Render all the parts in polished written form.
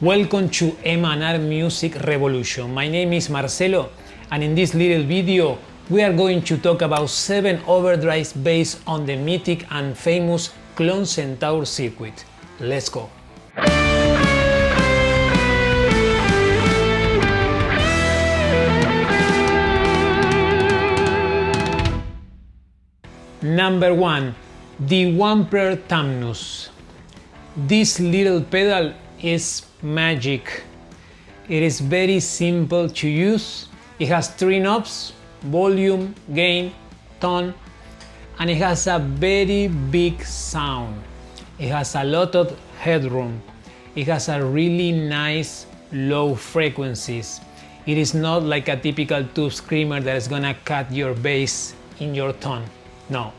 Welcome to M&R Music Revolution. My name is Marcelo, and in this little video we are going to talk about 7 overdrives based on the mythic and famous Klon Centaur circuit. Let's go! Number 1. The Wamper Tamnus. This little pedal is magic. It is very simple to use. It has 3 knobs: volume, gain, tone, and it has a very big sound. It has a lot of headroom. It has a really nice low frequencies. It is not like a typical tube screamer that is gonna cut your bass in your tone. No,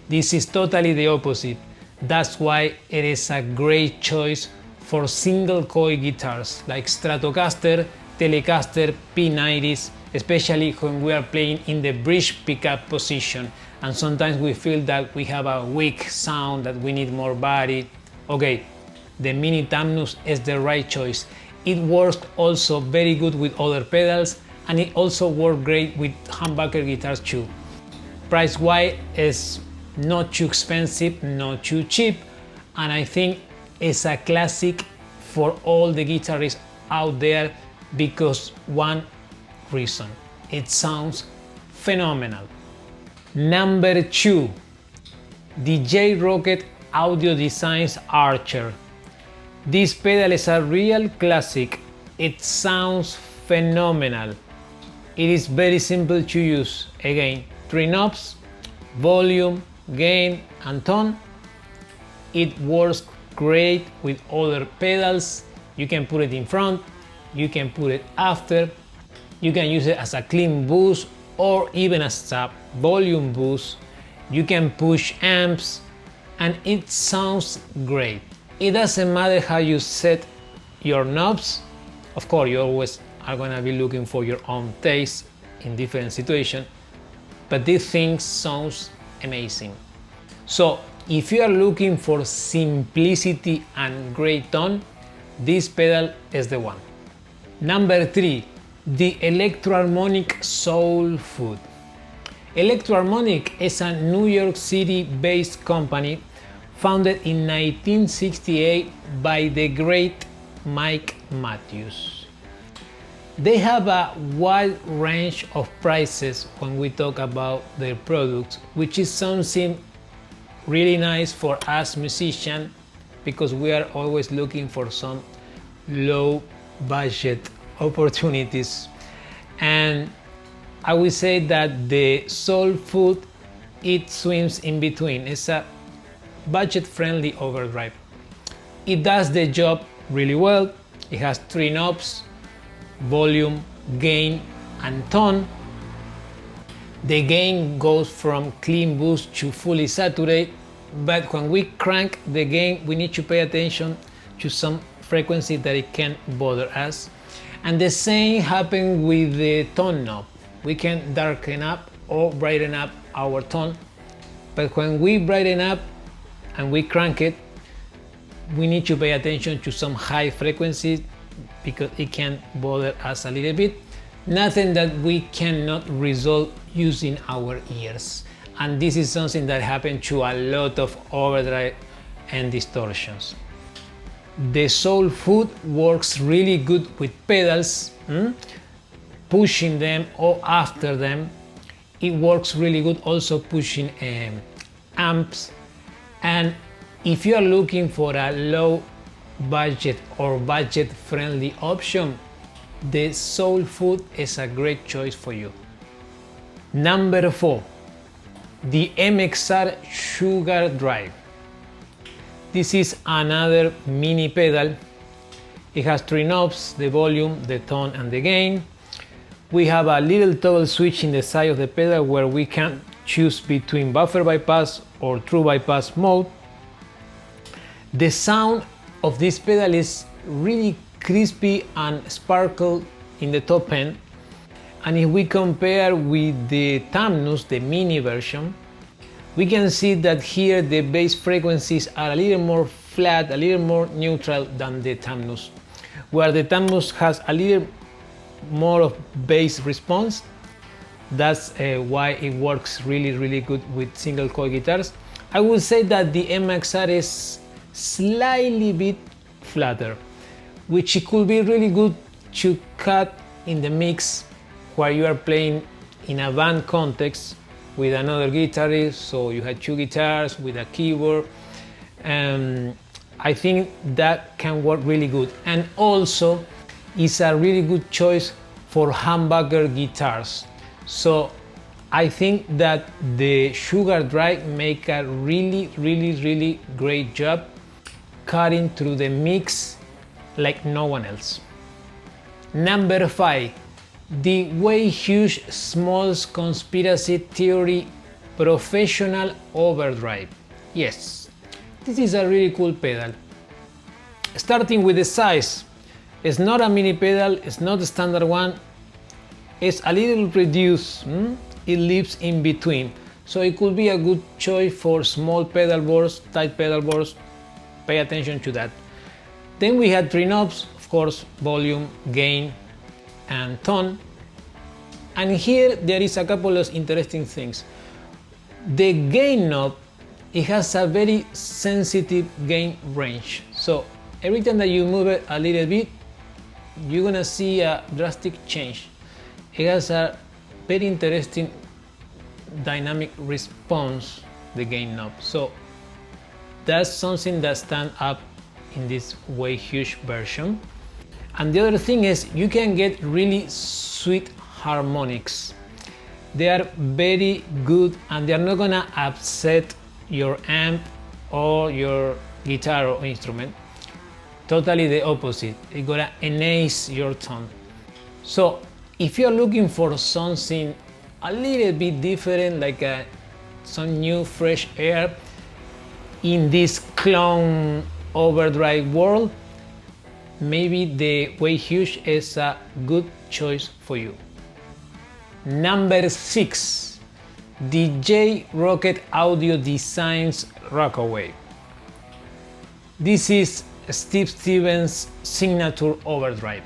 this is totally the opposite. That's why it is a great choice for single coil guitars like Stratocaster, Telecaster, P90s, especially when we are playing in the bridge pickup position and sometimes we feel that we have a weak sound, that we need more body. Okay, the Mini Tamnus is the right choice. It works also very good with other pedals, and it also works great with humbucker guitars too. Price-wise is not too expensive, not too cheap, and I think it's a classic for all the guitarists out there because one reason: it sounds phenomenal. Number 2. The J-Rocket Audio Designs Archer. This pedal is a real classic. It sounds phenomenal. It is very simple to use. Again, 3 knobs, volume, gain, and tone. It works great with other pedals. You can put it in front, you can put it after, you can use it as a clean boost or even as a volume boost. You can push amps and it sounds great. It doesn't matter how you set your knobs. Of course, you always are gonna be looking for your own taste in different situations, but this thing sounds amazing. So if you are looking for simplicity and great tone, this pedal is the one. Number 3. The Electroharmonic Soul Food. Electroharmonic is a New York City based company founded in 1968 by the great Mike Matthews. They have a wide range of prices when we talk about their products, which is something really nice for us musicians because we are always looking for some low budget opportunities. And I would say that the Soul Food, it swims in between. It's a budget friendly overdrive. It does the job really well. It has 3 knobs: volume, gain, and tone. The gain goes from clean boost to fully saturate, but when we crank the gain, we need to pay attention to some frequency that it can bother us. And the same happens with the tone knob. We can darken up or brighten up our tone, but when we brighten up and we crank it, we need to pay attention to some high frequencies because it can bother us a little bit. Nothing that we cannot resolve using our ears. And this is something that happens to a lot of overdrive and distortions. The Soul Food works really good with pedals, pushing them or after them. It works really good also pushing amps. And if you are looking for a low budget or budget friendly option, the Soul Food is a great choice for you. Number 4. The MXR Sugar Drive. This is another mini pedal. It has 3 knobs: the volume, the tone, and the gain. We have a little toggle switch in the side of the pedal where we can choose between buffer bypass or true bypass mode. The sound of this pedal is really crispy and sparkle in the top end, and if we compare with the Tamnus, the mini version, we can see that here the bass frequencies are a little more flat, a little more neutral than the Tamnus. where the Tamnus has a little more of bass response. That's why it works really good with single coil guitars. I would say that the MXR is slightly bit flatter, which it could be really good to cut in the mix where you are playing in a band context with another guitarist, so you have two guitars with a keyboard. I think that can work really good, and also it's a really good choice for humbucker guitars. So I think that the Sugar Drive make a really great job cutting through the mix like no one else. Number 5, the Way Huge Smalls Conspiracy Theory Professional Overdrive. Yes, this is a really cool pedal. Starting with the size, it's not a mini pedal, it's not the standard one, it's a little reduced, it lives in between, so it could be a good choice for small pedal boards, tight pedal boards. Pay attention to that. Then we had 3 knobs, of course, volume, gain and tone. And here there is a couple of interesting things. The gain knob, it has a very sensitive gain range, so every time that you move it a little bit, you're gonna see a drastic change. It has a very interesting dynamic response, the gain knob, so that's something that stands up in this Way Huge version. And the other thing is you can get really sweet harmonics. They are very good and they are not gonna upset your amp or your guitar or instrument. Totally the opposite, it's gonna enhance your tone. So if you're looking for something a little bit different, like some new fresh air in this Klon Overdrive world, maybe the Way Huge is a good choice for you. Number 6, the J Rocket Audio Designs Rockaway. This is Steve Stevens' signature overdrive.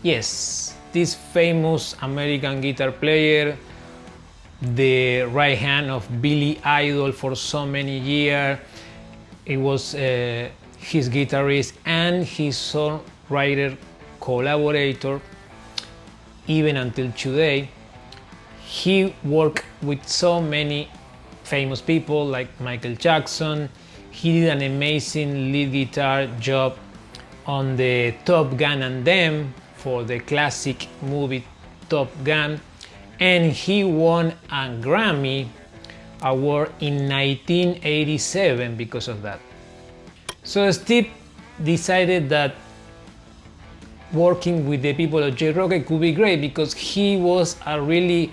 Yes, this famous American guitar player, the right hand of Billy Idol for so many years. It was his guitarist and his songwriter collaborator even until today. He worked with so many famous people like Michael Jackson. He did an amazing lead guitar job on the Top Gun and Them for the classic movie Top Gun, and he won a Grammy award in 1987 because of that. So Steve decided that working with the people of J Rocket could be great because he was a really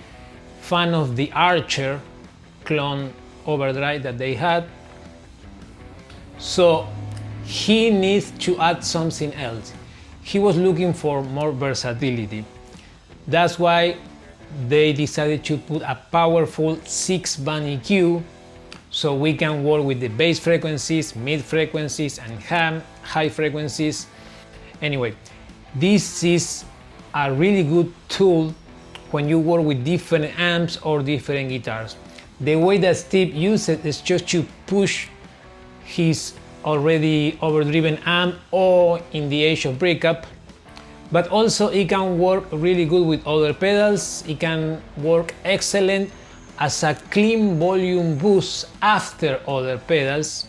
fan of the Archer Klon Overdrive that they had. So he needs to add something else. He was looking for more versatility. That's why they decided to put a powerful 6-band EQ so we can work with the bass frequencies, mid frequencies and high frequencies. Anyway, this is a really good tool when you work with different amps or different guitars. The way that Steve uses it is just to push his already overdriven amp or in the edge of breakup, but also it can work really good with other pedals. It can work excellent as a clean volume boost after other pedals,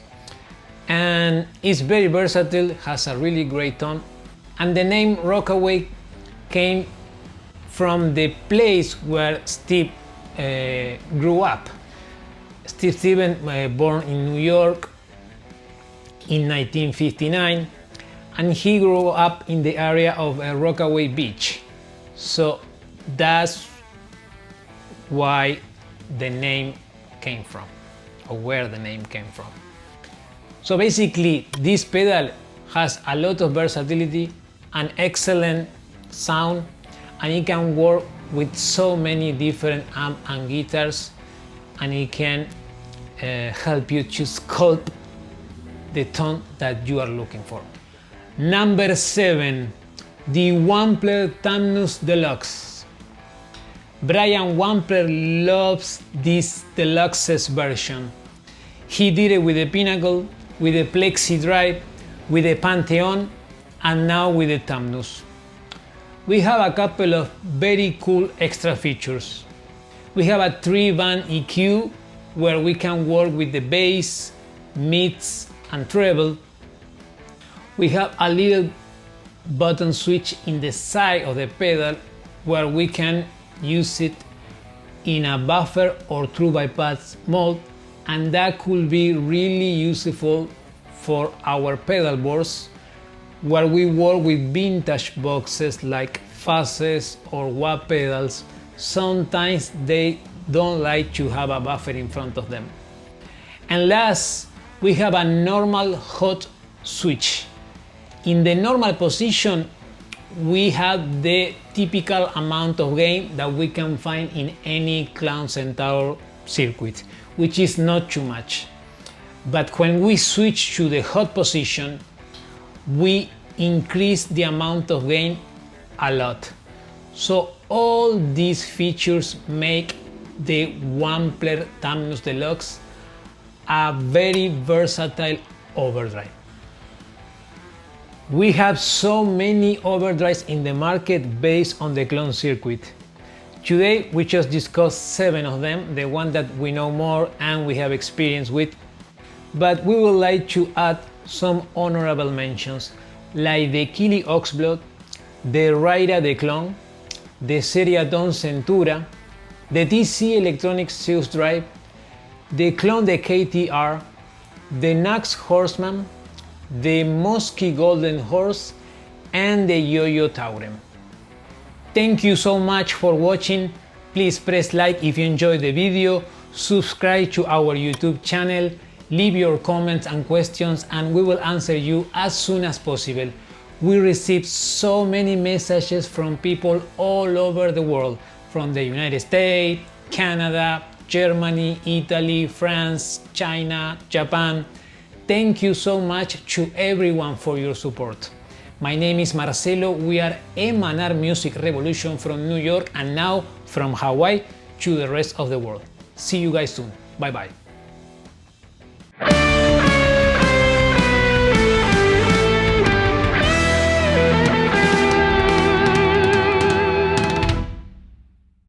and it's very versatile, has a really great tone. And the name Rockaway came from the place where Steve grew up. Steve Stevens born in New York in 1959, and he grew up in the area of Rockaway Beach. So that's why the name came from, or where the name came from. So basically this pedal has a lot of versatility, an excellent sound, and it can work with so many different amp and guitars, and it can help you to sculpt the tone that you are looking for. Number 7. The Wampler Tamnus Deluxe. Brian Wampler loves this Deluxe's version. He did it with the Pinnacle, with the Plexi Drive, with the Pantheon, and now with the Tamnus. We have a couple of very cool extra features. We have a 3-band EQ where we can work with the bass, mids, and treble. We have a little button switch in the side of the pedal where we can use it in a buffer or true bypass mode, and that could be really useful for our pedal boards where we work with vintage boxes like fuzzes or wah pedals. Sometimes they don't like to have a buffer in front of them. And last, we have a normal hot switch. In the normal position, we have the typical amount of gain that we can find in any Klon Centaur circuit, which is not too much. But when we switch to the hot position, we increase the amount of gain a lot. So all these features make the Wampler Tamnus Deluxe a very versatile overdrive. We have so many overdrives in the market based on the Klon circuit. Today we just discussed 7 of them, the one that we know more and we have experience with. But we would like to add some honorable mentions, like the Kili Oxblood, the Raira de Klon, the Seriaton Centura, the TC Electronics Zeus Drive, the Klon de KTR, the Nax Horseman, the Mosky Golden Horse, and the Yo-Yo Taurem. Thank you so much for watching. Please press like if you enjoyed the video, subscribe to our YouTube channel, leave your comments and questions and we will answer you as soon as possible. We receive so many messages from people all over the world, from the United States, Canada, Germany, Italy, France, China, Japan. Thank you so much to everyone for your support. My name is Marcelo, we are Emanar Music Revolution from New York and now from Hawaii to the rest of the world. See you guys soon. Bye bye.